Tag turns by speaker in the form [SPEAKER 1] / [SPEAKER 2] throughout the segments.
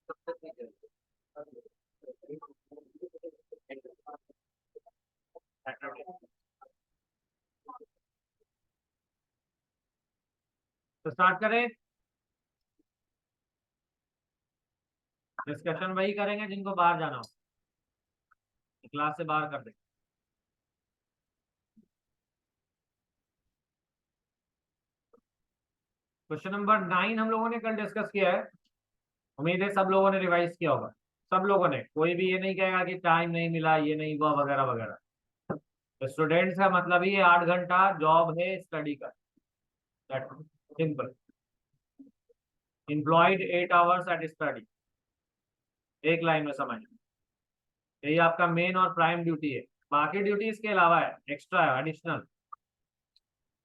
[SPEAKER 1] तो स्टार्ट करें। डिस्कशन वही करेंगे जिनको बाहर जाना हो, क्लास से बाहर कर दें। क्वेश्चन नंबर 9 हम लोगों ने कल डिस्कस किया है। उम्मीद है सब लोगों ने रिवाइज किया होगा। सब लोगों ने, कोई भी ये नहीं कहेगा कि टाइम नहीं मिला, ये नहीं हुआ, वगैरह वगैरह। तो स्टूडेंट्स का मतलब ही 8 घंटा जॉब है स्टडी का, simple. Employed 8 hours at study, एक लाइन में समझ। यही आपका मेन और प्राइम ड्यूटी है। बाकी ड्यूटी इसके अलावा है, एक्स्ट्रा है, एडिशनल।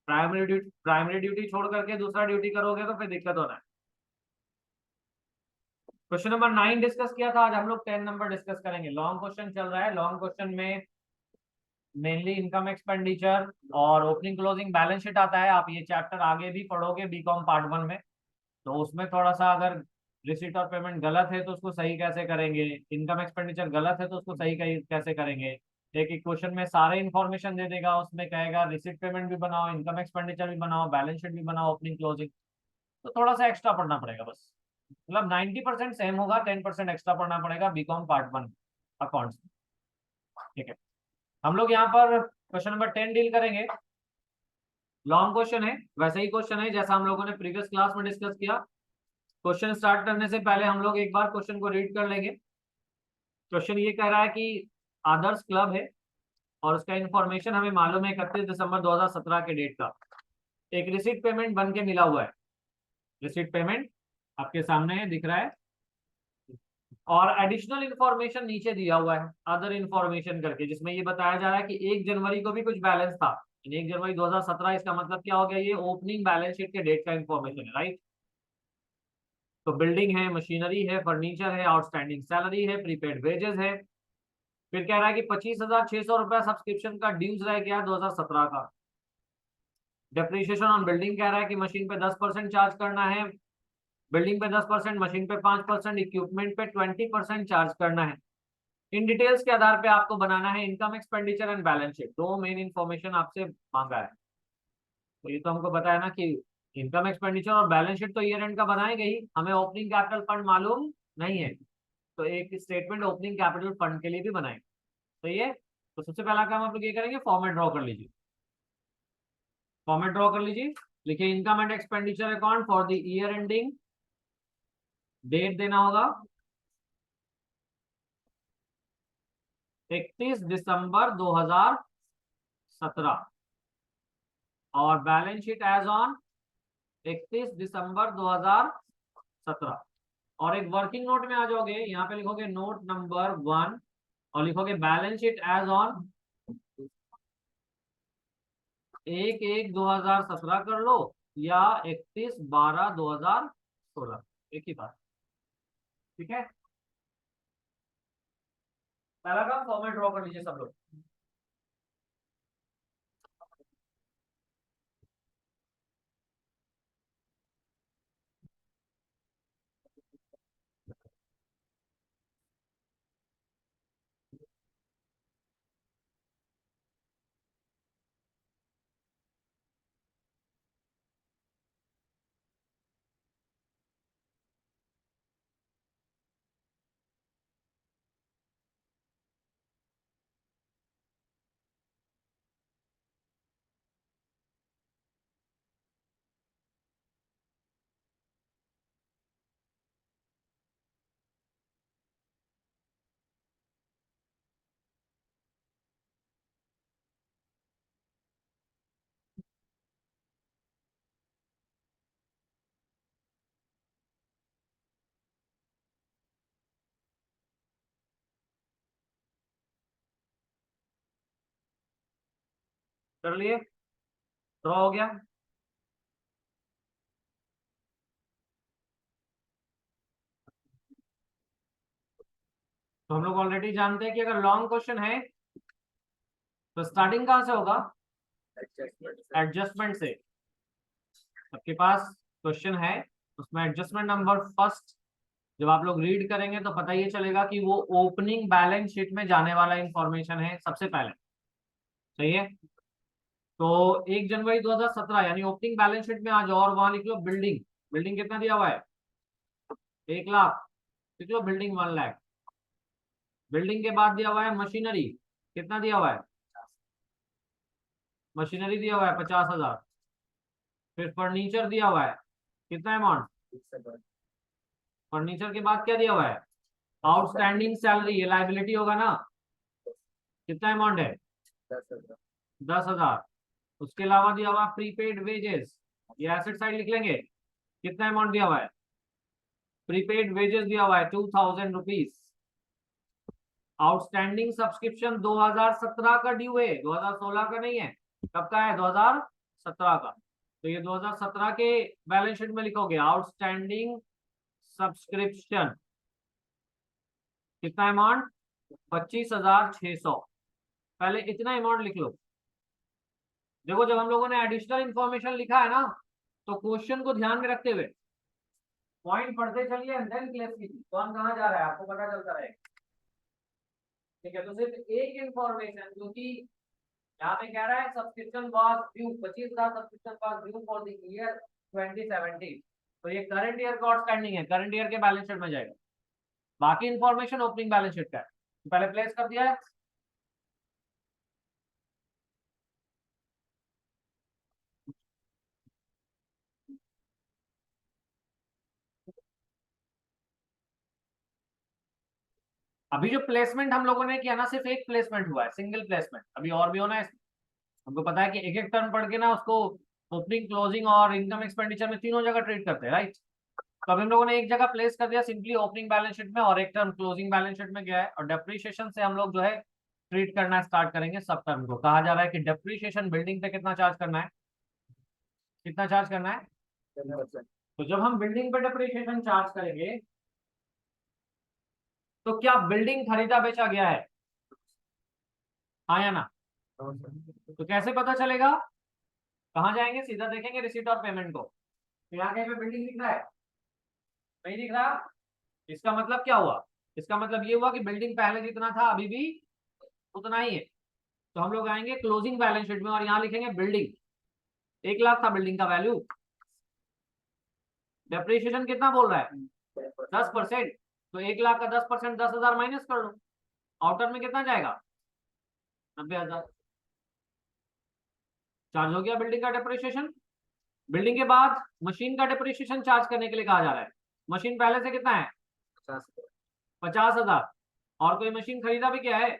[SPEAKER 1] प्राइमरी ड्यूटी छोड़ करके दूसरा ड्यूटी करोगे तो फिर दिक्कत होना है। क्वेश्चन नंबर 9 डिस्कस किया था, आज हम लोग 10 नंबर डिस्कस करेंगे। लॉन्ग क्वेश्चन चल रहा है। लॉन्ग क्वेश्चन में मेनली इनकम एक्सपेंडिचर और ओपनिंग क्लोजिंग बैलेंस शीट आता है। आप ये चैप्टर आगे भी पढ़ोगे बीकॉम पार्ट 1 में, तो उसमें थोड़ा सा अगर रिसीट और पेमेंट गलत है तो उसको सही कैसे करेंगे, इनकम एक्सपेंडिचर गलत है तो उसको सही कैसे करेंगे। एक एक क्वेश्चन में सारे इन्फॉर्मेशन दे देगा, उसमें कहेगा रिसीट पेमेंट भी बनाओ, इनकम एक्सपेंडिचर भी बनाओ, बैलेंस शीट भी बनाओ, ओपनिंग क्लोजिंग। तो थोड़ा सा एक्स्ट्रा पढ़ना पड़ेगा बस। मतलब 90% सेम होगा, 10% एक्स्ट्रा पढ़ना पड़ेगा बीकॉम पार्ट 1 अकाउंट्स। ठीक है, हम लोग यहाँ पर क्वेश्चन नंबर 10 डील करेंगे। लॉन्ग क्वेश्चन है, वैसे ही क्वेश्चन है जैसा हम लोगों ने प्रीवियस क्लास में डिस्कस किया। क्वेश्चन स्टार्ट करने से पहले हम लोग एक बार क्वेश्चन को रीड कर लेंगे। क्वेश्चन ये कह रहा है कि आदर्श क्लब है और उसका इंफॉर्मेशन हमें मालूम है 31 दिसंबर 2017 के डेट का। एक रिसीट पेमेंट बन के मिला हुआ है। रिसीट पेमेंट आपके सामने है, दिख रहा है। और एडिशनल इंफॉर्मेशन नीचे दिया हुआ है, अदर इंफॉर्मेशन करके, जिसमें ये बताया जा रहा है कि 1 जनवरी को भी कुछ बैलेंस था। 1 जनवरी 2017, इसका मतलब क्या हो गया, ये ओपनिंग बैलेंस शीट के डेट का इंफॉर्मेशन है, राइट। तो बिल्डिंग है, मशीनरी है, फर्नीचर है, आउटस्टैंडिंग सैलरी है, प्रीपेड वेजेस है। फिर कह रहा है कि 25,600 रुपया सब्सक्रिप्शन का ड्यूज रह गया 2017 का। डेप्रिसिएशन ऑन बिल्डिंग कह रहा है कि मशीन पे 10% चार्ज करना है, बिल्डिंग पे 10%, मशीन पे 5%, इक्विपमेंट पे 20% चार्ज करना है। इन डिटेल्स के आधार पे आपको बनाना है income expenditure and balance sheet. दो मेन इंफॉर्मेशन आपसे मांगा है। तो ये तो हमको बताया ना कि इनकम एक्सपेंडिचर और बैलेंस शीट तो ईयर एंड का बनाएंगे ही, हमें ओपनिंग कैपिटल फंड मालूम नहीं है, तो एक स्टेटमेंट ओपनिंग कैपिटल फंड के लिए भी बनाएंगे। तो ये, तो सबसे पहला काम आप लोग ये करेंगे, फॉर्मेट ड्रॉ कर लीजिए। फॉर्मेट ड्रॉ कर लीजिए। लिखिए income and expenditure account for the year ending, date देना होगा 31 दिसंबर 2017, और बैलेंस शीट एज ऑन 31 दिसंबर 2017। और एक वर्किंग नोट में आ जाओगे, यहाँ पे लिखोगे नोट नंबर 1 और लिखोगे बैलेंस शीट एज ऑन 1/1/2017 कर लो, या 31/12/2016, एक ही बात। ठीक है, पहला काम फॉर्मेट ड्रॉ कर लीजिए सब लोग। कर लिए, ड्रॉ हो गया। तो हम लोग ऑलरेडी जानते हैं कि अगर लॉन्ग क्वेश्चन है तो स्टार्टिंग कहां से होगा, एडजस्टमेंट से। आपके पास क्वेश्चन है, उसमें एडजस्टमेंट नंबर फर्स्ट जब आप लोग रीड करेंगे तो पता ये चलेगा कि वो ओपनिंग बैलेंस शीट में जाने वाला इंफॉर्मेशन है सबसे पहले। सही है। तो 1 जनवरी 2017 यानी ओपनिंग बैलेंस शीट में आ जाओ और वहां लिख लो बिल्डिंग। बिल्डिंग कितना दिया हुआ है? 1 लाख। लिख लो बिल्डिंग 1 लाख। बिल्डिंग के बाद दिया हुआ है मशीनरी। कितना दिया हुआ है? मशीनरी दिया हुआ है 50,000। फिर फर्नीचर दिया हुआ है। कितना अमाउंट? फर्नीचर के बाद क्या दिया हुआ है? आउटस्टैंडिंग सैलरी, ये लाइबिलिटी होगा ना। कितना अमाउंट है? 10,000। उसके अलावा दिया हुआ प्रीपेड वेजेस, ये एसेट साइड लिख लेंगे। कितना अमाउंट दिया हुआ है? प्रीपेड वेजेस दिया हुआ है 2,000 रुपीज। आउटस्टैंडिंग सब्सक्रिप्शन 2017 का ड्यू है, 2016 का नहीं है। कब का है? 2017 का। तो ये 2017 के बैलेंस शीट में लिखोगे आउटस्टैंडिंग सब्सक्रिप्शन। कितना अमाउंट? 25,600। पहले इतना अमाउंट लिख लो। देखो जब हम लोगों ने एडिशनल इंफॉर्मेशन लिखा है ना, तो क्वेश्चन को ध्यान में रखते हुए पॉइंट पढ़ते चलिए एंड देन प्लेस कीजिए, कौन कहाँ जा रहा है आपको पता चलता रहेगा। ठीक है, तो सिर्फ एक इंफॉर्मेशन जो कि यहाँ पे कह रहा है subscription was due, 25,000 subscription was due for the year 2017। तो ये करंट ईयर का आउटस्टैंडिंग है, करंट ईयर के बैलेंस शीट में जाएगा। बाकी इंफॉर्मेशन ओपनिंग बैलेंस शीट का है। तो पहले प्लेस कर दिया है। अभी जो प्लेसमेंट हम लोगों ने किया ना, सिर्फ एक प्लेसमेंट हुआ है, सिंगल प्लेसमेंट। अभी और भी होना है। हमको पता है कि एक एक टर्म पढ़ के ना उसको ओपनिंग क्लोजिंग और इनकम एक्सपेंडिचर में तीनों जगह ट्रीट करते हैं, राइट। तो अभी हम लोगों ने एक जगह प्लेस कर दिया सिंपली ओपनिंग बैलेंस शीट में, और एक टर्म क्लोजिंग बैलेंस शीट में गया है। और डेप्रीशिएशन से हम लोग जो है ट्रीट करना स्टार्ट करेंगे सब टर्म को। कहा जा रहा है कि डेप्रीशिएशन बिल्डिंग पे कितना चार्ज करना है? कितना चार्ज करना है? 10%। तो जब हम बिल्डिंग पे डेप्रीशिएशन चार्ज करेंगे तो क्या बिल्डिंग खरीदा बेचा गया है? हाँ या ना? तो कैसे पता चलेगा? कहाँ जाएंगे? सीधा देखेंगे रिसीट और पेमेंट को। तो यहाँ कहीं पे बिल्डिंग दिख रहा है? नहीं दिख रहा। इसका मतलब क्या हुआ? इसका मतलब ये हुआ कि बिल्डिंग पहले जितना था अभी भी उतना ही है। तो हम लोग आएंगे क्लोजिंग बैलेंस शीट में और यहाँ लिखेंगे बिल्डिंग। 1 लाख था बिल्डिंग का वैल्यू। डेप्रिसिएशन कितना बोल रहा है? 10%। तो 1 लाख का 10%, 10,000 माइनस कर लो। आउटर में कितना जाएगा? 90,000 चार्ज हो गया बिल्डिंग का डेप्रिसिएशन। बिल्डिंग के बाद मशीन का डेप्रिसिएशन चार्ज करने के लिए कहा जा रहा है। मशीन पहले से कितना है? 50,000। और कोई मशीन खरीदा भी क्या है?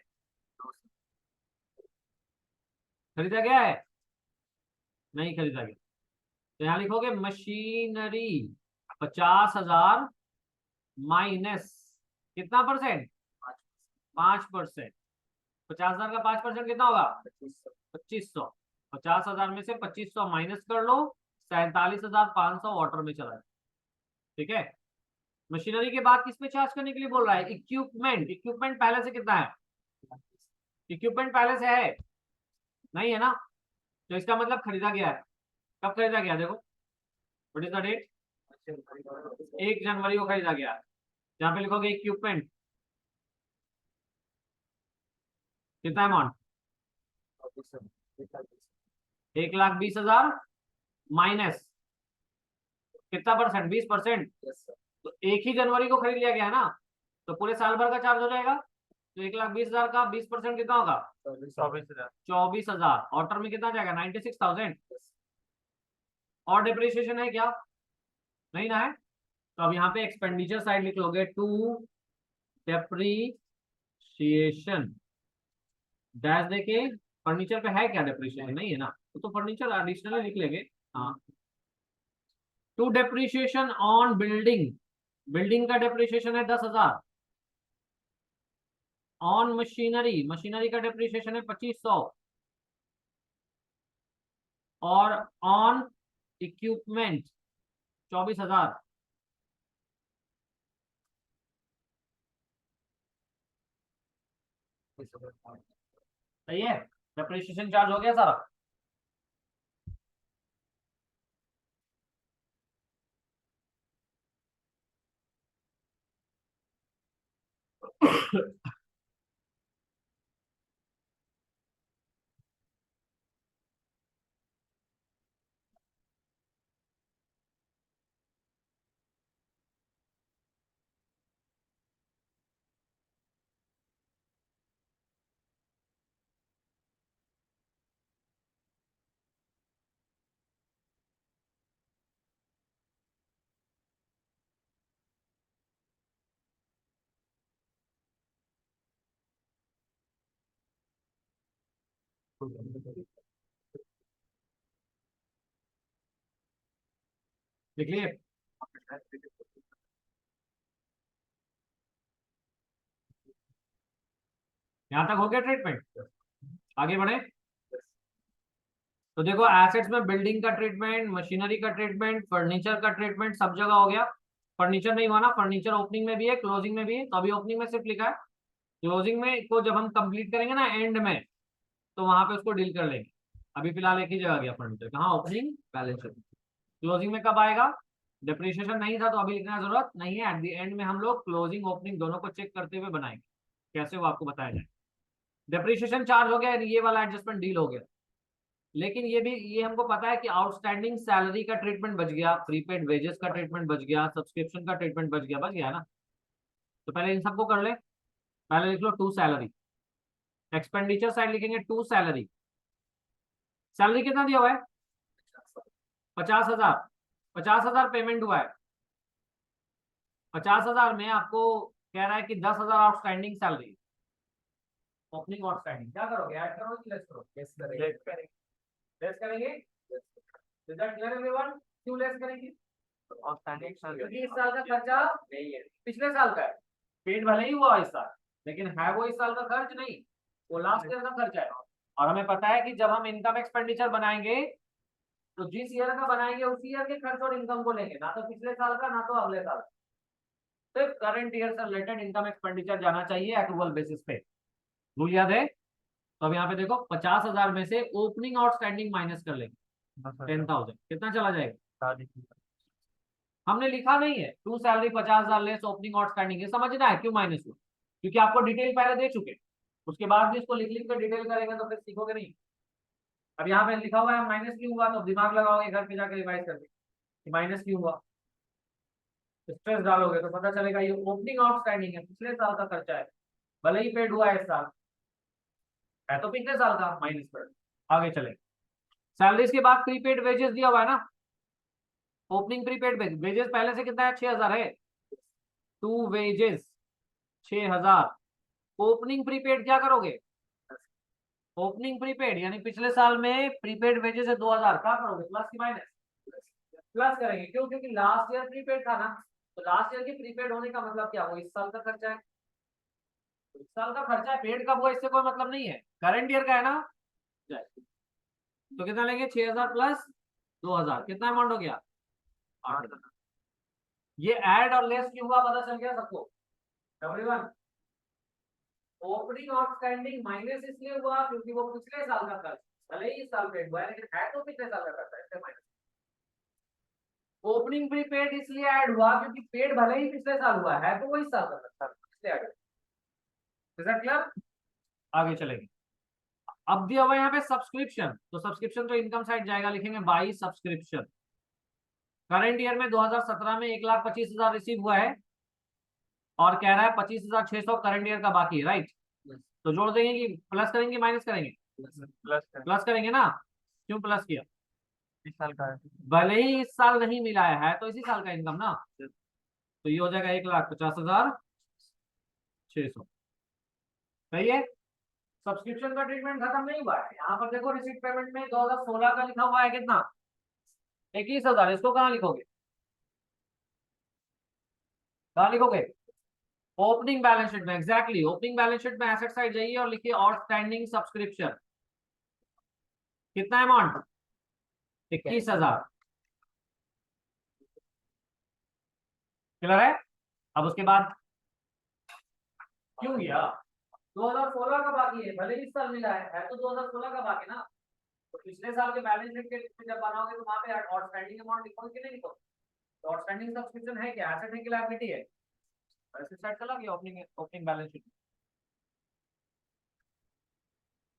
[SPEAKER 1] खरीदा गया है? नहीं खरीदा गया। तो यहाँ लिखोगे मशीनरी 50,000 माइनस कितना परसेंट? 5%। 50,000 का 5% कितना होगा? 2500। 50,000 में से 2500 माइनस कर लो, 47,500 वाटर में चला जाए। ठीक है। मशीनरी के बाद किस पे चार्ज करने के लिए बोल रहा है? इक्विपमेंट। इक्विपमेंट पहले से कितना है? इक्विपमेंट पहले से है? नहीं है ना। तो इसका मतलब खरीदा गया है। कब खरीदा गया? देखो व्हाट इज द डेट? 1 जनवरी को खरीदा गया। यहाँ पे लिखोगे इक्विपमेंट। कितना अमाउंट? 1,20,000 माइनस कितना परसेंट? 20%। तो 1 ही जनवरी को खरीद लिया गया है ना, तो पूरे साल भर का चार्ज हो जाएगा। तो 1,20,000 का 20% कितना होगा? 24,000। 24,000। ऑर्डर में कितना जाएगा? 96,000। और डिप्रिसिएशन है क्या? नहीं ना है। तो अब यहाँ पे एक्सपेंडिचर साइड लिख लोगे टू डेप्रीशिएशन डैश देके। फर्नीचर पे है क्या डेप्रीशिएशन? नहीं है ना, तो फर्नीचर एडिशनली लिख लेंगे। हाँ, to depreciation on building. Building का डेप्रीशिएशन है 10,000। ऑन मशीनरी, मशीनरी का डेप्रीशिएशन है 2500। और ऑन इक्विपमेंट 24,000। सही है। डेप्रीशिएशन चार्ज हो गया सारा। देखिए, यहां तक हो गया ट्रीटमेंट, आगे बढ़े। तो देखो एसेट्स में बिल्डिंग का ट्रीटमेंट, मशीनरी का ट्रीटमेंट, फर्नीचर का ट्रीटमेंट सब जगह हो गया। फर्नीचर नहीं हुआ ना, फर्नीचर ओपनिंग में भी है क्लोजिंग में भी है, तो अभी ओपनिंग में सिर्फ लिखा है। क्लोजिंग में को जब हम कंप्लीट करेंगे ना एंड में, तो वहां पे उसको डील कर लेंगे। अभी फिलहाल एक ही जगह गया फर्नीचर, कहाँ, ओपनिंग बैलेंस शीट। क्लोजिंग में कब आएगा, डिप्रिसिएशन नहीं था तो अभी लिखने की जरूरत नहीं है। एट द एंड में हम लोग क्लोजिंग ओपनिंग दोनों को चेक करते हुए बनाएंगे, कैसे वो आपको बताया जाए। डिप्रिसिएशन चार्ज हो गया, ये वाला एडजस्टमेंट डील हो गया। लेकिन ये भी, ये हमको पता है कि आउटस्टैंडिंग सैलरी का ट्रीटमेंट बच गया, प्रीपेड वेजेस का ट्रीटमेंट बच गया, सब्सक्रिप्शन का ट्रीटमेंट बच गया ना। तो पहले इन सबको कर ले। पहले लिख लो टू सैलरी, एक्सपेंडिचर साइड लिखेंगे टू सैलरी। सैलरी कितना दिया हुआ है, 50,000। 50,000 पेमेंट हुआ है। 50,000 में आपको कह रहा है कि 10,000 आउटस्टैंडिंग सैलरी, ओपनिंग आउटस्टैंडिंग। क्या करोगे, ऐड करोगे कि लेस करोगे? लेस करेंगे। रिजल्ट क्लियर एवरीवन, क्यों लेस करेंगे? क्योंकि इस साल का खर्चा नहीं है, पिछले साल का है। पेड भले ही हुआ इस साल, लेकिन है वो इस साल का खर्च नहीं, वो लास्ट ईयर का खर्चा है। और हमें पता है कि जब हम इनकम एक्सपेंडिचर बनाएंगे, तो जिस ईयर का बनाएंगे उसी ईयर के खर्च और इनकम को लेंगे, ना तो पिछले साल का ना तो अगले साल। सिर्फ करंट ईयर से रिलेटेड इनकम एक्सपेंडिचर जाना चाहिए एक्रूवल बेसिस पे। रूल याद है? तो अब यहाँ पे देखो 50,000 में से ओपनिंग आउटस्टैंडिंग माइनस कर लेंगे, 10,000 कितना चला जाएगा? हमने लिखा नहीं है to salary 50,000 less opening outstanding, ये समझना है क्यों माइनस हुआ, क्योंकि आपको डिटेल पहले दे चुके, उसके बाद भी इसको लिख लिख कर डिटेल करेंगे तो फिर सीखोगे नहीं। अब यहाँ पे लिखा हुआ है माइनस क्यों हुआ, तो दिमाग लगाओगे घर पे जाकर रिवाइज करके माइनस क्यों हुआ, स्ट्रेस डालोगे तो पता चलेगा ये ओपनिंग आउटस्टैंडिंग है, पिछले साल का खर्चा है, भले ही पेड हुआ है इस साल, है तो पिछले साल का, माइनस पर। आगे चले, सैलरीज के बाद प्रीपेड वेजेस दिया हुआ है ना, ओपनिंग प्रीपेड वेजेस पहले से कितना है, 6,000 है। टू वेजेस 6,000, ओपनिंग प्रीपेड क्या करोगे, ओपनिंग प्रीपेड यानी पिछले साल में प्रीपेड वेजेस है 2,000, क्या करोगे, प्लस की माइनस? प्लस करेंगे, क्यों, क्योंकि लास्ट ईयर प्रीपेड था ना, तो लास्ट ईयर की प्रीपेड होने का मतलब क्या, वो इस साल का खर्चा है। तो इस साल का खर्चा है, पेड कब हुआ इससे कोई मतलब नहीं है, करंट ईयर का है ना। तो कितना लेंगे, 6,000 प्लस 2,000, कितना अमाउंट हो गया, 8,000। ये ऐड और लेस क्यों हुआ पता चल गया सबको, एवरीवन। ओपनिंग आउटस्टैंडिंग माइनस इसलिए हुआ क्योंकि वो पिछले साल का खर्च, भले ही इस साल पेड हुआ है लेकिन है तो पिछले साल का खर्चा, इससे माइनस। ओपनिंग प्रीपेड इसलिए ऐड हुआ क्योंकि पेड भले ही पिछले साल हुआ है तो वो इस साल का खर्चा, इसलिए ऐड हुआ। क्लियर? आगे चलेंगे। अब दिया हुआ यहाँ पे सब्सक्रिप्शन, तो सब्सक्रिप्शन तो इनकम साइड जाएगा, लिखेंगे बाई सब्सक्रिप्शन। करंट ईयर में 2017 में 1,25,000 रिसीव हुआ है, और कह रहा है 25,600 करंट ईयर का बाकी है, राइट। तो जोड़ देंगे कि प्लस करेंगे माइनस करेंगे, प्लस करेंगे ना। क्यों प्लस किया, इस साल का है, भले ही इस साल नहीं मिला है तो इसी साल का इनकम ना, तो ये हो जाएगा 1,50,600। सही है। सब्सक्रिप्शन का ट्रीटमेंट खत्म नहीं हुआ है, यहाँ पर देखो रिसीट पेमेंट में 2016 का लिखा हुआ है कितना, 21,000, इसको कहाँ लिखोगे, कहाँ लिखोगे, ओपनिंग बैलेंस शीट में। एग्जैक्टली, ओपनिंग बैलेंस शीट में एसेट साइड जाइए और लिखिए आउटस्टैंडिंग सब्सक्रिप्शन, कितना अमाउंट, 21,000। क्लियर है? अब उसके बाद क्यों गया, 2016 का बाकी है, भले ही इस साल मिला है तो 2016 का बाकी ना। तो पिछले साल के बैलेंस शीट के जब बनाओगे तो वहां पे आउटस्टैंडिंग अमाउंट लिखोगे कि नहीं लिखोगे, तो आउटस्टैंडिंग सब्सक्रिप्शन है क्या, एसेट है कि लायबिलिटी है, एसेट साइड चला गया ओपनिंग बैलेंस शीट।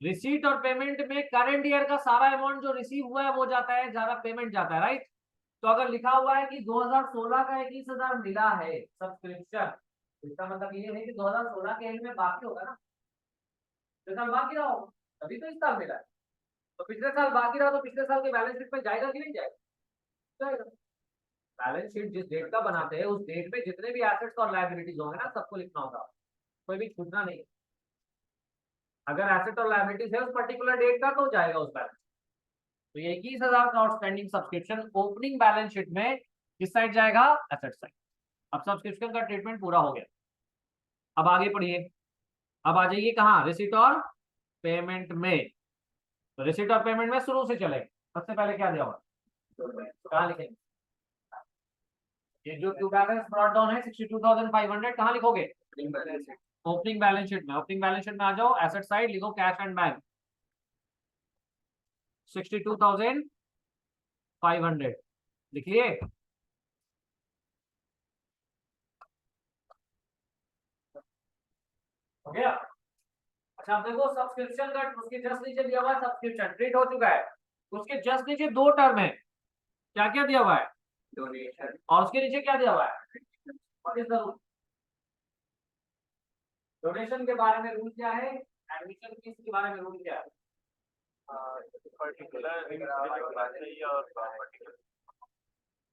[SPEAKER 1] रिसीट और पेमेंट में करंट ईयर का सारा अमाउंट जो रिसीव हुआ है वो जाता है, ज्यादा पेमेंट जाता है, राइट। तो अगर लिखा हुआ है कि 2016 का 21,000 मिला है सब्सक्रिप्शन, इसका मतलब ये है कि 2016 के एंड में बाकी होगा ना, पिछले साल बाकी रहा होगा तभी तो इस साल मिला है। तो पिछले साल बाकी रहा तो पिछले साल के बैलेंस शीट में जाएगा कि नहीं जाएगा? बैलेंस शीट जिस डेट का बनाते हैं उस डेट में जितने भी एसेट्स और लायबिलिटीज होंगे ना सबको लिखना होगा, कोई भी छूटना नहीं। अगर एसेट और लायबिलिटीज है उस पर्टिकुलर डेट का तो जाएगा उस बैलेंस। तो ये 21,000 का outstanding subscription opening balance sheet में किस साइड जाएगा? Asset side. अब सब्सक्रिप्शन का ट्रीटमेंट पूरा हो गया। अब आगे पढ़िए, अब आ जाइए कहाँ? रिसीट और पेमेंट में। तो रिसीट और पेमेंट में शुरू से चले, सबसे पहले क्या दिया हुआ, कहाँ लिखेंगे? ये जो टू बैलेंस ब्रॉट डाउन है 62,500, कहाँ लिखोगे? ओपनिंग बैलेंस शीट में। ओपनिंग बैलेंस शीट में आ जाओ, एसेट साइड लिखो कैश एंड बैंक 62,500 लिख लिए। हो गया? अच्छा अब देखो सब्सक्रिप्शन का उसके जस्ट नीचे दिया हुआ है सब्सक्रिप्शन ट्रीट हो चुका है, उसके जस्ट नीचे दो टर्म है, क्या क्या दिया हुआ है? डोनेशन। और उसके नीचे क्या दिया हुआ है? What is the rule? Donation के बारे में रूल क्या है, एडमिशन फीस के बारे में रूल क्या है?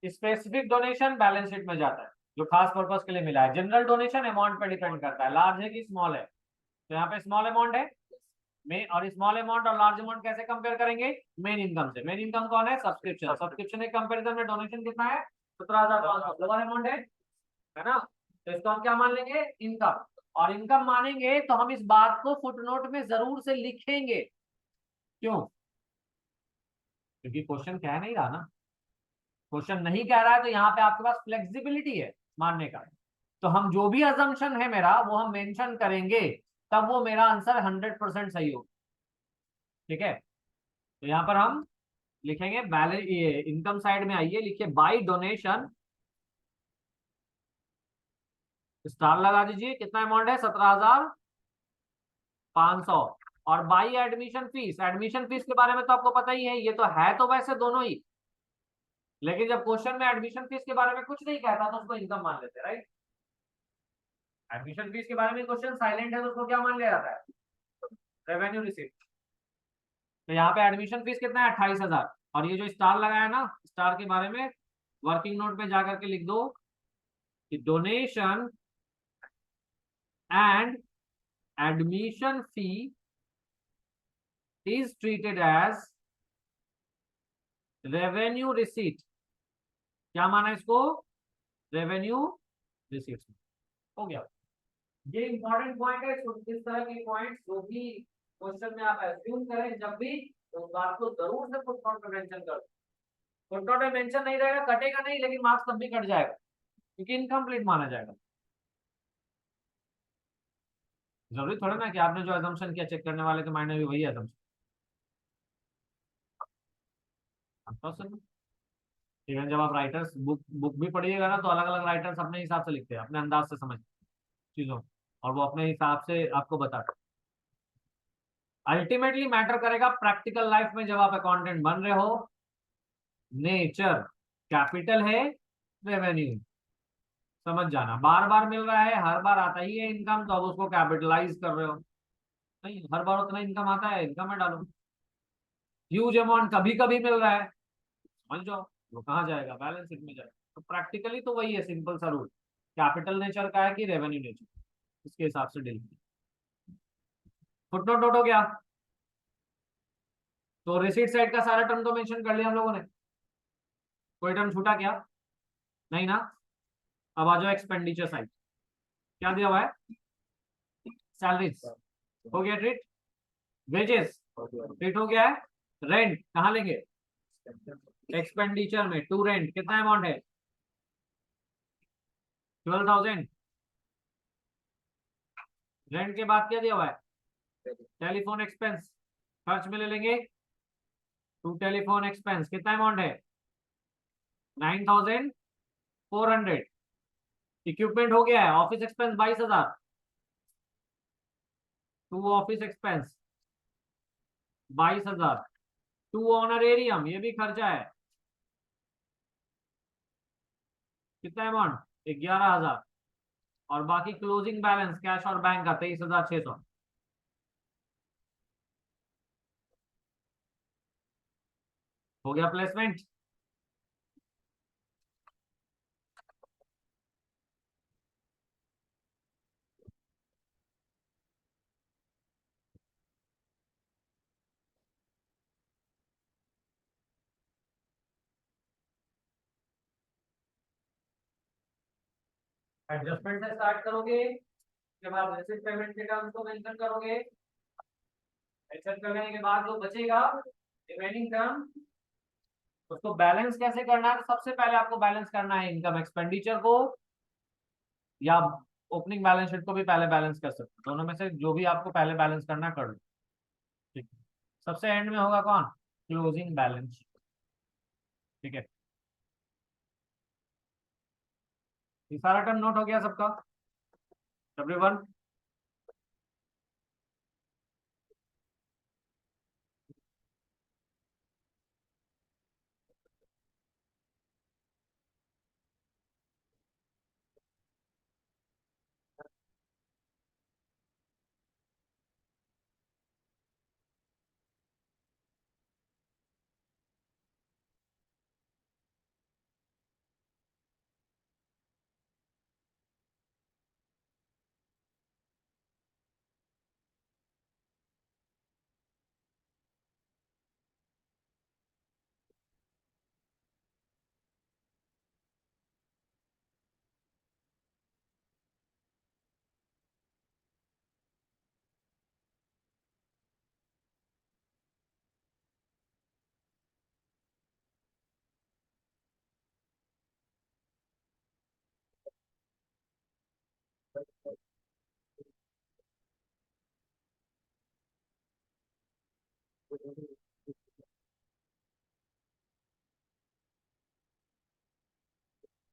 [SPEAKER 1] स्पेसिफिक डोनेशन बैलेंस शीट में जाता है जो खास पर्पस के लिए मिला है। जनरल डोनेशन अमाउंट पे डिपेंड करता है, लार्ज है कि स्मॉल है। तो यहाँ पे स्मॉल अमाउंट है में, और स्मॉल अमाउंट और लार्ज अमाउंट कैसे कंपेयर करेंगे? मेन इनकम से। मेन इनकम कौन है? सब्सक्रिप्शन। सब्सक्रिप्शन के कंपेरिजन में डोनेशन कितना है? 17,500 लोअर अमाउंट है ना। तो इसको हम क्या मान लेंगे? इनकम। और इनकम मानेंगे तो हम इस बात को फुटनोट में जरूर से लिखेंगे। क्यों? क्योंकि क्वेश्चन कह नहीं रहा ना, क्वेश्चन नहीं कह रहा है तो यहाँ पे आपके पास फ्लेक्सिबिलिटी है मानने का। तो हम जो भी अजम्पशन है मेरा वो हम मेंशन करेंगे, तब वो मेरा आंसर 100% सही हो। ठीक है, तो यहाँ पर हम लिखेंगे बैलेंस, ये इनकम साइड में आइए, लिखिए बाई डोनेशन, स्टार लगा दीजिए, कितना अमाउंट है? 17,500। और by admission fees, admission fees के बारे में तो आपको पता ही है, ये तो है तो वैसे दोनों ही, लेकिन जब क्वेश्चन में एडमिशन फीस के बारे में कुछ नहीं कहता तो उसको इनकम मान लेते हैं, राइट। एडमिशन फीस के बारे में क्वेश्चन साइलेंट है तो उसको क्या मान लिया जाता है? Revenue receipt. तो यहाँ पे एडमिशन फीस कितना है? 28,000। और ये जो स्टार लगाया ना, स्टार के बारे में वर्किंग नोट पे जाकर के लिख दो कि donation and admission fee is treated as revenue receipt. क्या माना इसको? Revenue receipt. हो गया। ये इंपॉर्टेंट पॉइंट है। इस तरह के पॉइंट्स जो भी क्वेश्चन में आप एज्यूम करें जब भी, तो बात को जरूर से फुटनोट में मेंशन करो। फुटनोट में मेंशन नहीं रहेगा, कटेगा नहीं, लेकिन मार्क्स तब भी कट जाएगा क्योंकि इनकम्प्लीट माना जाएगा। जरूरी थोड़ा ना कि आपने जो अजम्पशन किया चेक करने वाले के माइंड में भी वही अजम्पशन। इवन जब आप राइटर्स बुक बुक भी पढ़िएगा ना तो अलग अलग राइटर्स अपने हिसाब से लिखते हैं, अपने अंदाज से समझ चीजों, और वो अपने हिसाब से आपको बताते हैं। अल्टीमेटली मैटर करेगा प्रैक्टिकल लाइफ में जब आप अकाउंटेंट बन रहे हो, नेचर कैपिटल है, रेवेन्यू समझ जाना। बार बार मिल रहा है, हर बार आता ही है इनकम, तो अब उसको कैपिटलाइज कर रहे हो। नहीं, हर बार उतना इनकम आता है, इनकम में डालो। ह्यूज अमाउंट कभी कभी मिल रहा है, समझ जाओ वो कहाँ जाएगा? बैलेंस शीट में जाएगा। तो प्रैक्टिकली तो वही है, सिंपल सा रूल। कैपिटल नेचर का है कि रेवेन्यू नेचर, उसके हिसाब से डील। फुटनोट नोट हो गया। तो रिसीट साइड का सारा टर्म तो मेंशन कर लिया हम लोगों ने, कोई टर्म छूटा क्या? नहीं ना। अब आ जाओ एक्सपेंडिचर साइड, क्या दिया हुआ है? सैलरीज हो गया ट्रीट, वेजेस ट्रीट हो गया है, रेंट कहाँ लेंगे? एक्सपेंडिचर में टू रेंट कितना अमाउंट है? 12,000। रेंट के बाद क्या दिया हुआ है? टेलीफोन एक्सपेंस खर्च में ले लेंगे, टू टेलीफोन एक्सपेंस कितना अमाउंट है? 9,400। इक्विपमेंट हो गया है। Office expense 22,000। To office expense 22,000। To honorarium ये भी खर्चा है। कितना अमाउंट? 11,000। और बाकी क्लोजिंग बैलेंस कैश और बैंक का 23,600। हो गया प्लेसमेंट। एडजस्टमेंट से स्टार्ट करोगे, उसके बाद रिसिप्ट पेमेंट के टर्म्स को मेंशन करोगे। एक्सेप्ट करने के बाद जो बचेगा रिमेनिंग टर्म, उसको बैलेंस कैसे करना है? तो सबसे पहले आपको बैलेंस करना है इनकम एक्सपेंडिचर को, या ओपनिंग बैलेंस शीट को भी पहले बैलेंस कर सकते हो। दोनों में से जो भी आपको पहले बैलेंस करना है कर लो। ठीक है। सबसे एंड में होगा कौन? Closing balance. ठीक है, ये सारा टर्म नोट हो गया सबका, एवरीवन?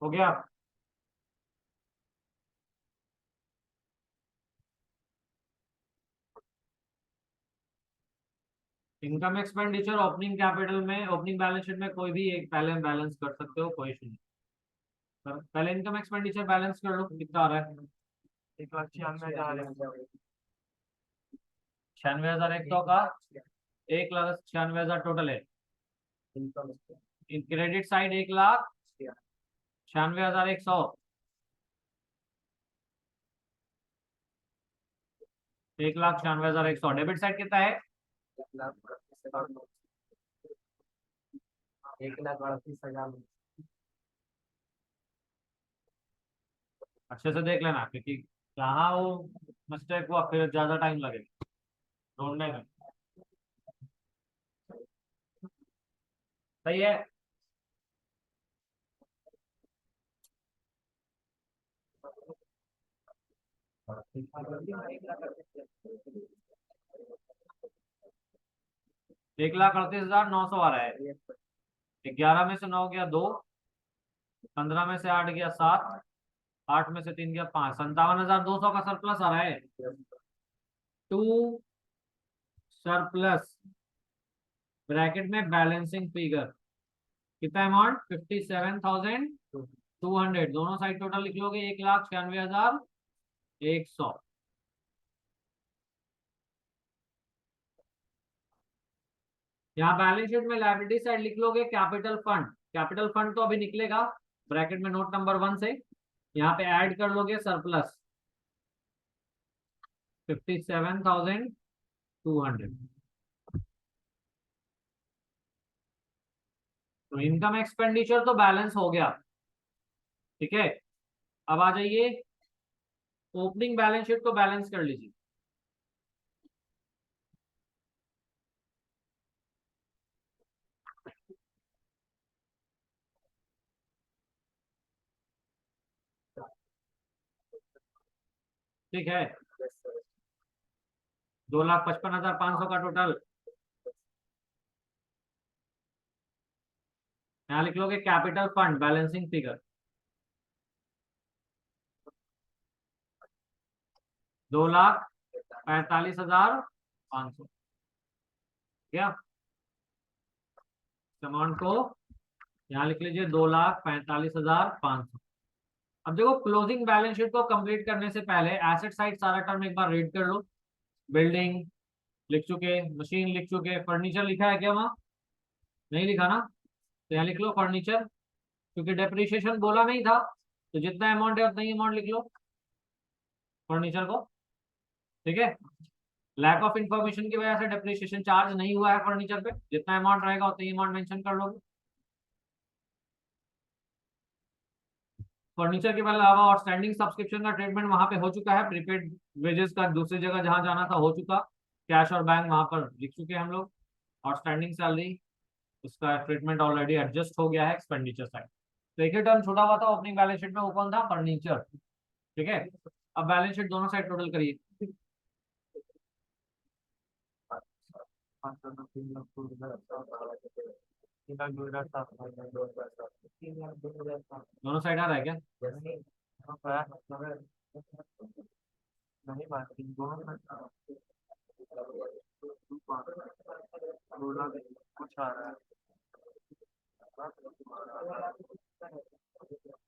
[SPEAKER 1] हो गया। इनकम एक्सपेंडिचर ओपनिंग कैपिटल में, ओपनिंग बैलेंस शीट में कोई भी एक पहले बैलेंस कर सकते हो, कोई इशू नहीं। पहले इनकम एक्सपेंडिचर बैलेंस कर लो, कितना आ रहा है? 1,96,000। 96,100 का 1,96,000 टोटल है। Credit side 1,96,100। 1,96,100। डेबिट साइड कितना है? 1,38,000। अच्छे से देख लेना, क्योंकि कहाँ वो मिस्टेक हुआ फिर ज्यादा टाइम लगेगा ढूंढने में। सही है। एक लाख 38,900 आ रहा है। 11 में से 9 गया 2, 15 में से 8 गया 7, 8 में से 3 गया 5, 57,200 का सरप्लस आ रहा है। टू सरप्लस ब्रैकेट में बैलेंसिंग फिगर कितना अमाउंट? 57,200। दोनों साइड टोटल लिख लोगे 1,96,100। यहाँ बैलेंस शीट में लायबिलिटी साइड लिख लोगे कैपिटल फंड। कैपिटल फंड तो अभी निकलेगा ब्रैकेट में नोट नंबर 1 से। यहाँ पे ऐड कर लोगे सरप्लस 57,200। तो इनकम एक्सपेंडिचर तो बैलेंस हो गया। ठीक है, अब आ जाइए ओपनिंग बैलेंस शीट को बैलेंस कर लीजिए। ठीक है, 2,55,500 का टोटल। यहाँ लिख लोगे कैपिटल फंड बैलेंसिंग फिगर 2,45,500, क्या अमाउंट को यहाँ लिख लीजिए 2,45,500। अब देखो क्लोजिंग बैलेंस शीट को कंप्लीट करने से पहले एसेट साइड सारा टर्म एक बार रीड कर लो। बिल्डिंग लिख चुके, मशीन लिख चुके, फर्नीचर लिखा है क्या वहाँ? नहीं लिखा ना, तो यहाँ लिख लो फर्नीचर, क्योंकि डेप्रिसिएशन बोला नहीं था, तो जितना अमाउंट है उतना ही अमाउंट लिख लो फर्नीचर को। ठीक है, लैक ऑफ इंफॉर्मेशन की वजह से डेप्रिसिएशन चार्ज नहीं हुआ है फर्नीचर पे, जितना अमाउंट रहेगा उतना ही अमाउंट मेंशन कर लोगे। फर्नीचर के अलावा आउटस्टैंडिंग सब्सक्रिप्शन का ट्रीटमेंट वहां पे हो चुका है, प्रीपेड वेजेस का दूसरी जगह जहां जाना था हो चुका, कैश और बैंक वहां पर लिख चुके हैं हम लोग। आउटस्टैंडिंग सैलरी, उसका ट्रीटमेंट ऑलरेडी एडजस्ट हो गया है एक्सपेंडिचर साइड। तो एक ही टर्म छूटा हुआ था ओपनिंग बैलेंस शीट में, वो कौन था? फर्नीचर। ठीक है, अब बैलेंस शीट दोनों साइड टोटल करिए। दोनों साइड आ रहा है क्या?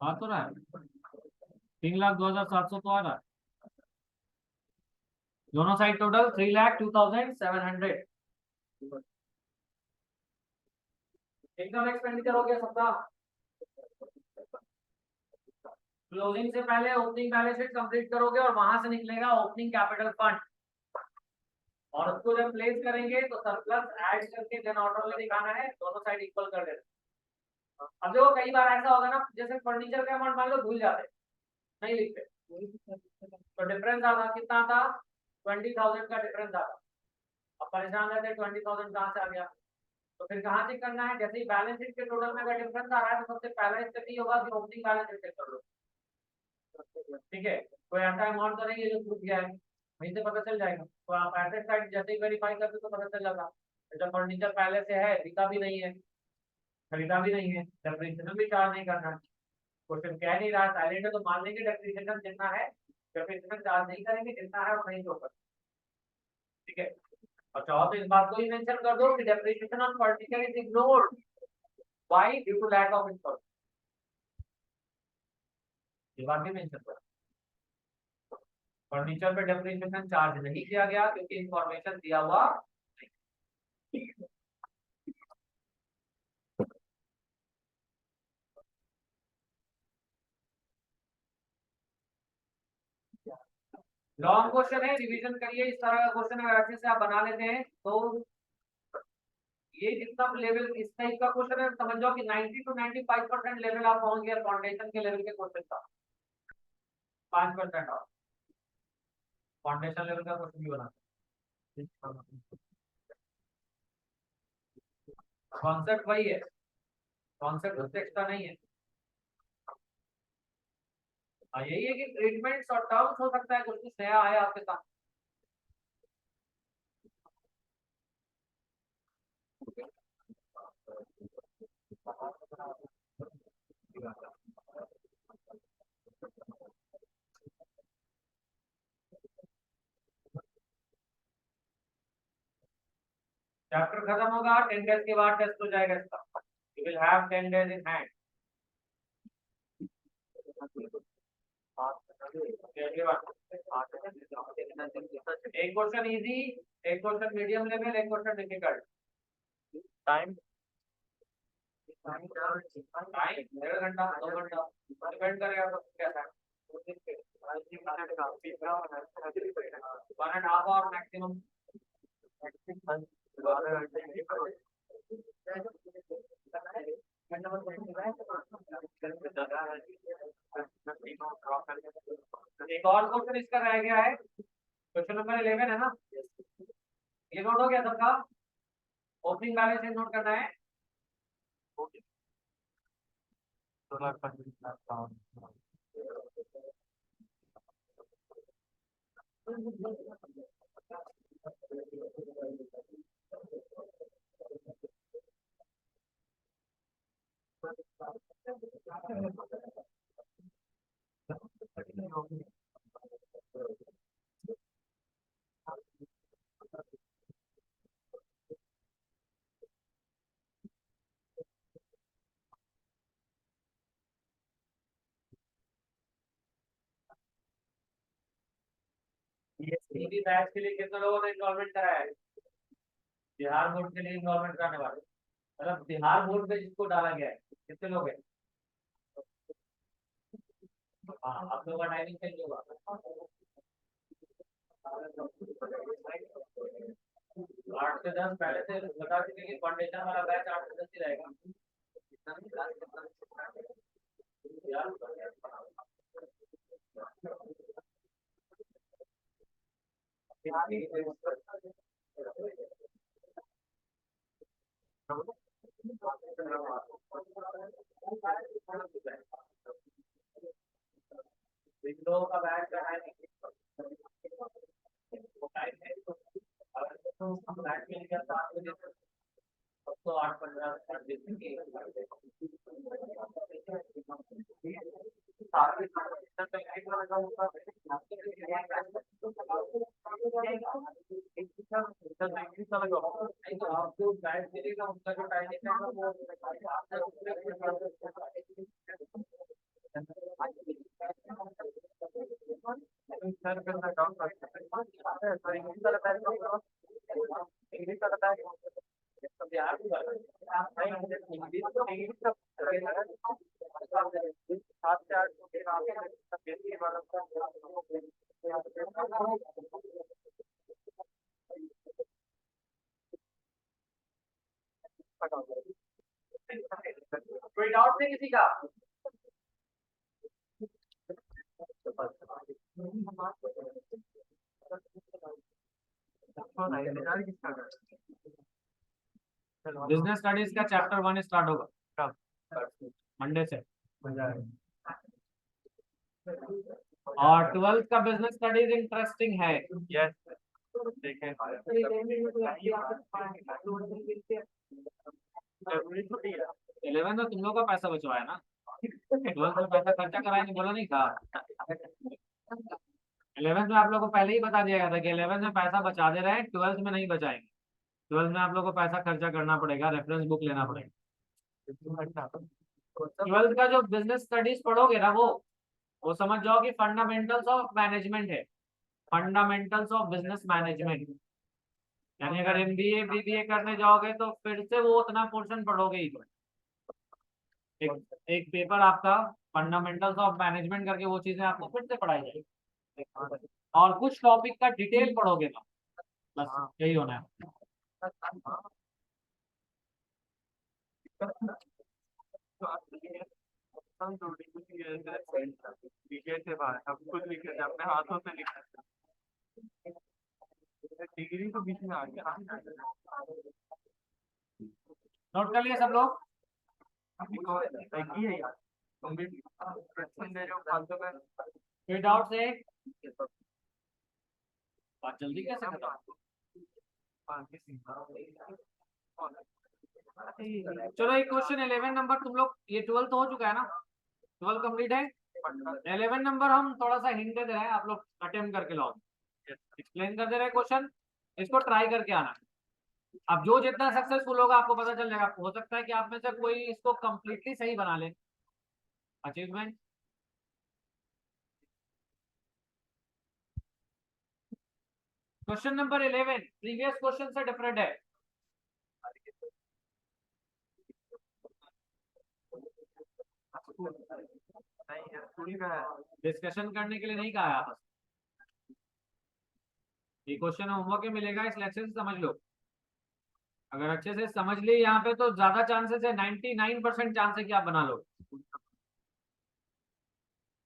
[SPEAKER 1] आ तो रहा है, 3,02,700 तो आ रहा है। दोनों साइड टोटल 3,02,700। इनकम एक्सपेंडिचर हो गया सबका। क्लोजिंग से पहले ओपनिंग बैलेंस शीट कंप्लीट करोगे और वहां से निकलेगा ओपनिंग कैपिटल फंड, और उसको जब प्लेस करेंगे तो सरप्लस ऐड करके देन ऑर्डर में दिखाना है, दोनों साइड इक्वल कर देना। अब देखो कई बार ऐसा होगा ना, जैसे फर्नीचर का अमाउंट मान लो भूल जाते, नहीं लिखते, तो डिफरेंस आता कितना था? 20,000 का डिफरेंस आता। अब परेशान रहते 20,000 कहाँ से आ गया, तो फिर कहाँ चेक करना है? जैसे ही बैलेंस शीट के टोटल में अगर डिफरेंस आ रहा है तो सबसे पहला स्टेप ये होगा कि ओपनिंग बैलेंस शीट चेक कर लो। ठीक है, कोई ऐसा अमाउंट तो नहीं है जो छूट गया है, वहीं से पता चल जाएगा। तो आप एसेट साइड जैसे ही वेरीफाई करते तो पता चल जाता, जब फर्नीचर पहले से है, बिका भी नहीं है, खरीदा भी नहीं है, डेप्रिसिएशन भी चार्ज नहीं करना। क्वेश्चन कह नहीं रहा साइलेंट है तो मान लेंगे डेप्रिसिएशन जितना है, डेप्रिसिएशन चार्ज नहीं करेंगे, जितना है उतना ही शो कर। ठीक है, और चाहो तो इस बात को ही मेंशन कर दो कि depreciation on furniture is ignored, why? Due to lack of information. ये बात भी मेंशन कर, फर्नीचर पे डेप्रिसिएशन चार्ज नहीं किया गया क्योंकि इंफॉर्मेशन दिया हुआ। लॉन्ग क्वेश्चन है, रिवीजन करिए। इस तरह का क्वेश्चन अगर अच्छे से आप बना लेते हैं तो ये जितना लेवल इस टाइप का क्वेश्चन है, समझ जाओ कि 90 to 95% लेवल आप पहुंच गए फाउंडेशन के लेवल के क्वेश्चन का। 5% और फाउंडेशन लेवल का क्वेश्चन भी बना, कॉन्सेप्ट वही है, कॉन्सेप्ट उससे एक्स्ट्रा नहीं है। यही है कि ट्रीटमेंट्स और टर्म्स हो सकता है कुछ कुछ नया आया आपके साथ। चैप्टर खत्म होगा 10 डेज के बाद टेस्ट हो जाएगा इसका, you will have 10 days in hand. एक क्वेश्चन इजी, एक क्वेश्चन मीडियम लेवल, एक क्वेश्चन डिफिकल्ट। टाइम टाइम 1.5 घंटा 2 घंटा डिपेंड करेगा तो कैसा है। 1.5 आवर मैक्सिमम। एक और क्वेश्चन इसका रह गया है, क्वेश्चन नंबर 11 है ना, ये नोट हो गया सबका? ओपनिंग बैलेंस नोट करना है। ये सीधी बैच के लिए कितने लोगों ने इन्वॉल्वमेंट कराया है? बिहार बोर्ड के लिए इन्वॉल्वमेंट कराने वाले, मतलब बिहार बोर्ड में जिसको डाला गया है कितने लोग हैं? हाँ, आप लोगों का टाइमिंग चेंज होगा। 8 से 10 पहले से बता चुके कि फाउंडेशन वाला बैच 8 से 10 ही रहेगा। लोगों का बैच का टाइमिंग बैच के लिए 7 बजे अब तो 8:15 आपको बैच मिलेगा उसका जो टाइमिंग है वो सर करना डाउन कोई डाउट नहीं किसी का? बिजनेस स्टडीज का चैप्टर 1 स्टार्ट होगा मंडे से, और 12th का बिजनेस स्टडीज इंटरेस्टिंग है। यस, देखें 11 तो तुम लोग का पैसा बचवाया ना, 12th में पैसा खर्चा कराएंगे बोला नहीं था। 11th में आप लोग को पहले ही बता दिया गया था कि 11th में पैसा बचा दे रहे हैं, 12th में नहीं बचाएंगे। 12th में आप लोग को पैसा खर्चा करना पड़ेगा, रेफरेंस बुक लेना पड़ेगा। 12th का जो बिजनेस स्टडीज पढ़ोगे ना वो समझ जाओ कि फंडामेंटल्स ऑफ मैनेजमेंट है, फंडामेंटल्स ऑफ बिजनेस मैनेजमेंट। यानी अगर MBA BBA करने जाओगे तो फिर से वो उतना पोर्शन पढ़ोगे ही। तो एक पेपर आपका फंडामेंटल्स ऑफ मैनेजमेंट करके वो चीजें आपको फिर से पढ़ाई जाएगी, और कुछ टॉपिक का डिटेल पढ़ोगे ना, बस यही होना है। अपने हाथों से लिखा, डिग्री तो बीच में आ गया। नोट कर लिए सब लोग? कोई डाउट है? बात जल्दी कैसे खत्म? चलो एक क्वेश्चन 11 नंबर तुम लोग, ये 12th हो चुका है ना, 12 कंप्लीट है। 11 नंबर हम थोड़ा सा हिंट दे रहे हैं, आप लोग अटेम्प्ट करके लाओ, एक्सप्लेन कर दे रहे हैं क्वेश्चन, इसको ट्राई करके आना। अब जो जितना सक्सेसफुल होगा आपको पता चल जाएगा, हो सकता है कि आप में से कोई इसको कंप्लीटली सही बना ले। Achievement question number 11 previous question से डिफरेंट है। डिस्कशन करने के लिए नहीं कहा आपस, ये क्वेश्चन होमवर्क में मिलेगा, इस लेक्चर से समझ लो। अगर अच्छे से समझ ली यहाँ पे तो ज्यादा चांसेस है, 99% चांस है कि आप बना लो।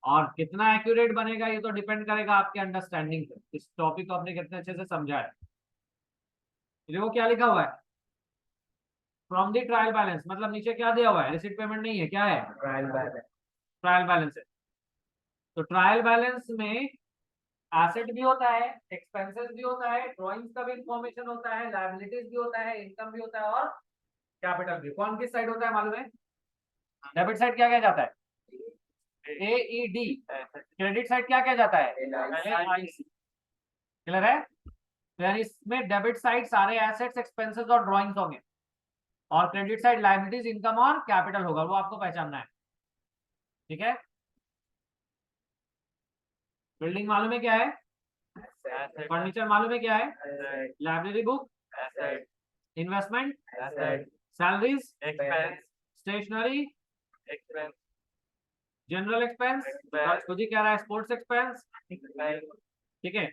[SPEAKER 1] और कितना एक्यूरेट बनेगा ये तो डिपेंड करेगा आपके अंडरस्टैंडिंग पे, इस टॉपिक को आपने कितने अच्छे से समझा है। देखो क्या लिखा हुआ है, फ्रॉम दी ट्रायल बैलेंस, मतलब नीचे क्या दिया हुआ है, रिसीट पेमेंट नहीं है, क्या है, ट्रायल बैलेंस। ट्रायल बैलेंस है, तो ट्रायल बैलेंस में एसेट भी होता है, एक्सपेंसेस भी होता है, ड्रॉइंग्स का भी इंफॉर्मेशन होता है, लायबिलिटीज भी होता है, इनकम भी होता है, और कैपिटल भी। कौन किस साइड होता है मालूम है? डेबिट साइड क्या क्या जाता है, AED। क्रेडिट साइड क्या क्या जाता है, LIC। क्लियर है? यानी इसमें डेबिट साइड सारे एसेट्स, एक्सपेंसेस और ड्रॉइंग्स होंगे, और क्रेडिट साइड लायबिलिटीज, इनकम और कैपिटल होगा, वो आपको पहचानना है। ठीक है? बिल्डिंग मालूम है क्या है? फर्नीचर मालूम है क्या है? Library book, investment, salaries, stationery, general expense, खुद ही कह रहा है स्पोर्ट्स एक्सपेंस। ठीक है,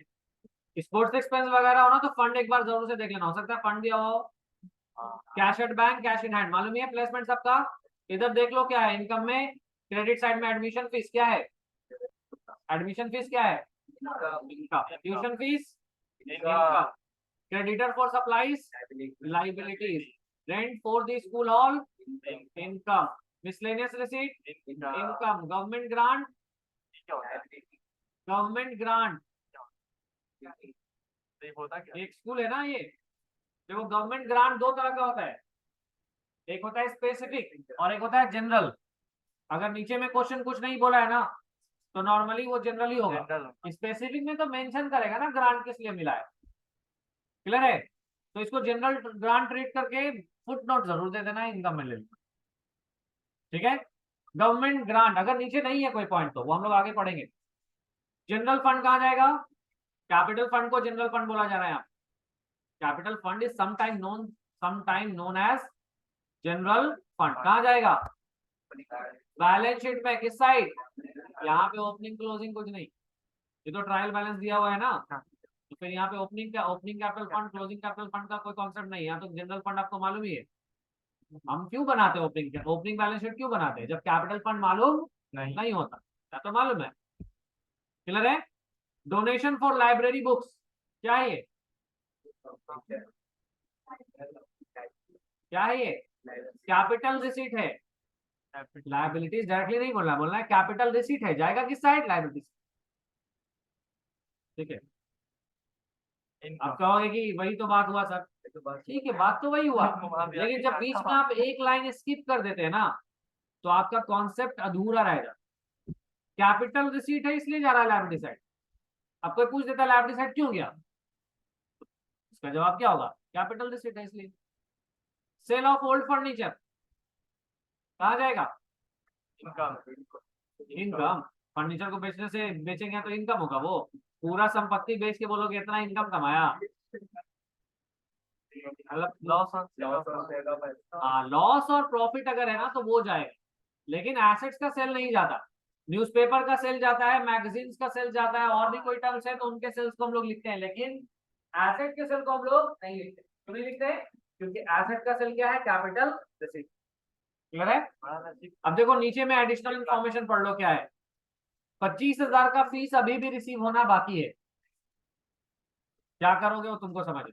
[SPEAKER 1] स्पोर्ट्स एक्सपेंस वगैरह हो ना तो फंड एक बार जरूर से देख लेना, हो सकता है फंड दिया हो। Cash at bank, cash in hand मालूम है प्लेसमेंट सबका। इधर देख लो क्या है इनकम में, क्रेडिट साइड में एडमिशन फीस क्या है? एडमिशन फीस क्या है? Tuition fees, income. Creditor for supplies, liabilities. Rent for the school hall, income. Miscellaneous receipt, income. Government grant, government grant. एक स्कूल है ना ये, देखो गवर्नमेंट ग्रांट दो तरह का होता है, एक होता है स्पेसिफिक और एक होता है जनरल। अगर नीचे में क्वेश्चन कुछ नहीं बोला है ना तो नॉर्मली वो जनरल ही होगा, स्पेसिफिक में तो मेंशन करेगा ना ग्रांट किस लिए मिला है। क्लियर है? तो इसको जनरल ग्रांट ट्रीट करके फुट नोट जरूर दे देना इनकम में ले लेना। ठीक है, गवर्नमेंट ग्रांट अगर नीचे नहीं है कोई पॉइंट तो वो हम लोग आगे पढ़ेंगे। जनरल फंड कहाँ जाएगा? कैपिटल फंड को जनरल फंड बोला जा रहा है यहाँ। Capital fund is sometime known as general fund. कहाँ जाएगा? बैलेंस शीट में किस साइड? यहाँ पे ओपनिंग क्लोजिंग कुछ नहीं, ये तो ट्रायल बैलेंस दिया हुआ है ना, तो फिर यहाँ पे opening capital fund, closing capital fund का कोई कॉन्सेप्ट नहीं है। यहाँ तो जनरल फंड आपको मालूम ही है। हम क्यों बनाते हैं ओपनिंग बैलेंस शीट क्यों बनाते हैं? जब कैपिटल फंड मालूम नहीं होता, या तो मालूम है। क्लियर है? डोनेशन फॉर लाइब्रेरी बुक्स क्या है ये? क्या है ये? कैपिटल रिसीट है। लाइबिलिटीज डायरेक्टली नहीं बोलना है कैपिटल रिसीट है, जाएगा किस साइड? लाइबिलिटीज। ठीक है, आप कहोगे कि वही तो बात हुआ सर, ठीक है बात तो वही हुआ, लेकिन जब बीच में आप एक लाइन स्किप कर देते हैं ना तो आपका कॉन्सेप्ट अधूरा रहेगा। कैपिटल रिसीट है इसलिए जा रहा है लाइबिलिटी साइड। अब कोई पूछ देता है लाइबिलिटी साइड क्यों गया, इसका जवाब क्या होगा? कैपिटल रिसीट है इसलिए। सेल ऑफ ओल्ड फर्नीचर कहाँ जाएगा? इनकम। फर्नीचर को बेचने से बेचेंगे तो इनकम होगा, वो पूरा संपत्ति बेच के बोलोगे इतना इनकम कमाया। लॉस और प्रॉफिट अगर है ना तो वो जाएगा, लेकिन एसेट्स का सेल नहीं जाता। न्यूज़पेपर का सेल जाता है, मैगजीन्स का सेल जाता है, और भी कोई टर्म्स है तो उनके सेल्स को हम लोग लिखते हैं, लेकिन एसेट के सेल को हम लोग नहीं लिखते। क्यों नहीं लिखते? क्योंकि एसेट का सेल क्या है? Capital receipt. क्लियर है? अब देखो नीचे में एडिशनल इंफॉर्मेशन पढ़ लो क्या है। 25,000 का फीस अभी भी रिसीव होना बाकी है। क्या करोगे वो तुमको समझ,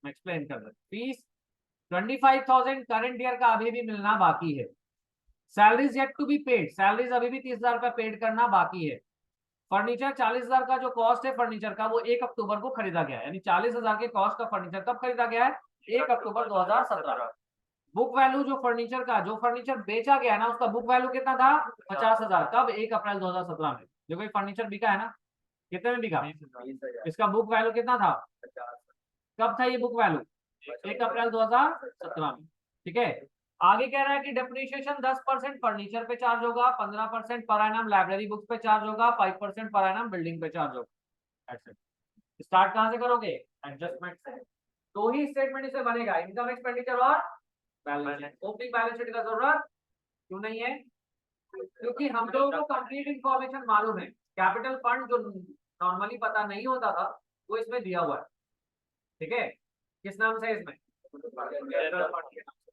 [SPEAKER 1] मैं एक्सप्लेन कर रहा हूं। फीस 25,000 करंट ईयर का अभी भी मिलना बाकी है। Salaries yet to be paid, salaries अभी भी 30,000 रुपया पेड करना बाकी है। फर्नीचर 40,000 का जो कॉस्ट है फर्नीचर का वो 1 अक्टूबर को खरीदा गया है, यानी 40,000 के कॉस्ट का फर्नीचर कब खरीदा गया है? 1 अक्टूबर 2017। बुक वैल्यू जो फर्नीचर बेचा गया है ना उसका बुक वैल्यू कितना था? 50,000। कब? 1 अप्रैल 2017 में। देखो ये फर्नीचर बिका है ना, कितने में बिका? इसका बुक वैल्यू कितना था? कब था ये बुक वैल्यू? 1 अप्रैल 2017 में। ठीक है, आगे कह रहा है कि डेप्रिसिएशन 10% फर्नीचर पे चार्ज होगा, 15% पर एनम लाइब्रेरी बुक्स पे चार्ज होगा, 5% पर एनम बिल्डिंग पे चार्ज होगा। स्टार्ट कहां से करोगे? एडजस्टमेंट से। तो ही स्टेटमेंट इसे बनेगा, इनकम एक्सपेंडिचर और balance sheet. Opening balance sheet का जरूरत क्यों नहीं है? क्योंकि हम लोगों को कंप्लीट इंफॉर्मेशन मालूम है। कैपिटल फंड जो नॉर्मली पता नहीं होता था वो इसमें दिया हुआ है। ठीक है, किस नाम से? इसमें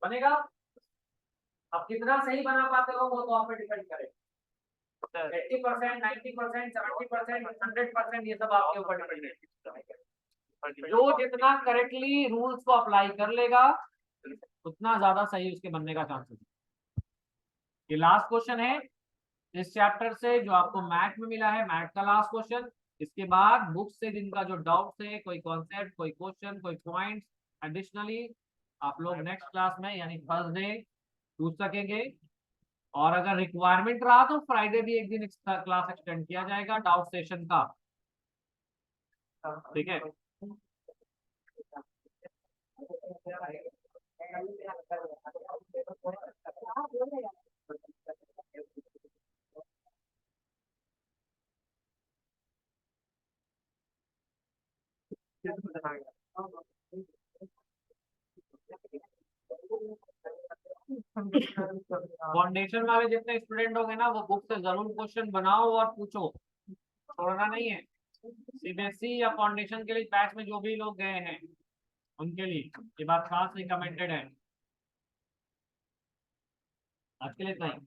[SPEAKER 1] बनेगा। अब कितना सही बना पाते हो वो तो आप पे डिपेंड करेगा। 80%, 90%, 70%, 100%, ये सब आपके ऊपर डिपेंड है। जो जितना करेक्टली रूल्स को अप्लाई कर लेगा उतना ज्यादा सही उसके बनने का चांसेस है। ये लास्ट क्वेश्चन है इस चैप्टर से जो आपको मैथ में मिला है, मैथ का लास्ट क्वेश्चन। इसके बाद बुक से जिनका जो डाउट है, कोई कॉन्सेप्ट, कोई क्वेश्चन, कोई पॉइंट एडिशनली आप लोग नेक्स्ट क्लास में यानी थर्सडे पूछ सकेंगे। और अगर रिक्वायरमेंट रहा तो फ्राइडे भी एक दिन क्लास एक्सटेंड किया जाएगा डाउट सेशन का। ठीक है। फाउंडेशन वाले जितने स्टूडेंट होंगे ना वो बुक से जरूर क्वेश्चन बनाओ और पूछो, छोड़ना नहीं है। सीबीएसई या फाउंडेशन के लिए बैच में जो भी लोग गए हैं उनके लिए ये बात खास रिकमेंडेड है। आज के लिए इतना ही।